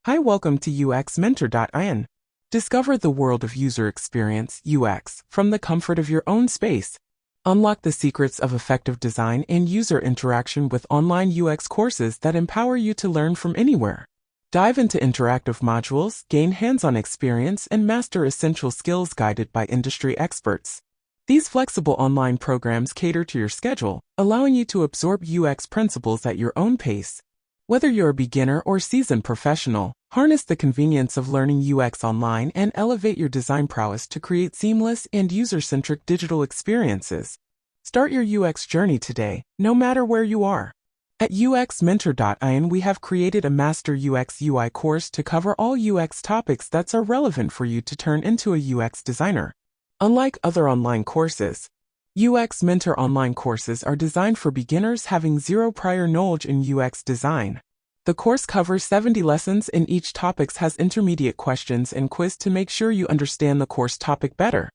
Hi, welcome to uxmentor.in. Discover the world of user experience (UX) from the comfort of your own space. Unlock the secrets of effective design and user interaction with online UX courses that empower you to learn from anywhere. Dive into interactive modules, gain hands-on experience, and master essential skills guided by industry experts. These flexible online programs cater to your schedule, allowing you to absorb UX principles at your own pace. Whether you're a beginner or seasoned professional, harness the convenience of learning UX online and elevate your design prowess to create seamless and user-centric digital experiences. Start your UX journey today, no matter where you are. At uxmentor.in, we have created a Master UX UI course to cover all UX topics that are relevant for you to turn into a UX designer. Unlike other online courses, UX Mentor online courses are designed for beginners having zero prior knowledge in UX design. The course covers 70 lessons and each topic has intermediate questions and quiz to make sure you understand the course topic better.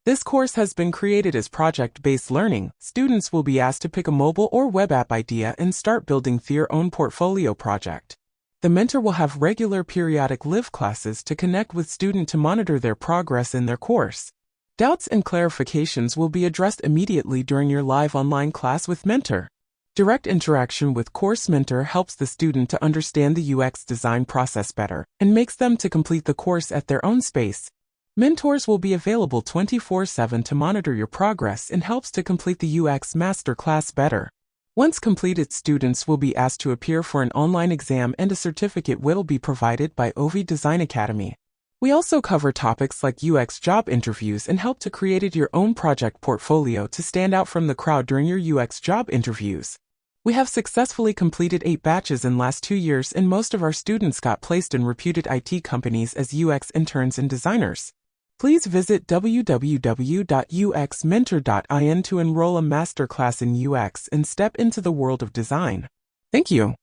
This course has been created as project-based learning. Students will be asked to pick a mobile or web app idea and start building their own portfolio project. The mentor will have regular periodic live classes to connect with students to monitor their progress in their course. Doubts and clarifications will be addressed immediately during your live online class with Mentor. Direct interaction with course mentor helps the student to understand the UX design process better and makes them to complete the course at their own space. Mentors will be available 24/7 to monitor your progress and helps to complete the UX masterclass better. Once completed, students will be asked to appear for an online exam and a certificate will be provided by OV Design Academy. We also cover topics like UX job interviews and help to create your own project portfolio to stand out from the crowd during your UX job interviews. We have successfully completed 8 batches in last 2 years and most of our students got placed in reputed IT companies as UX interns and designers. Please visit www.uxmentor.in to enroll a masterclass in UX and step into the world of design. Thank you.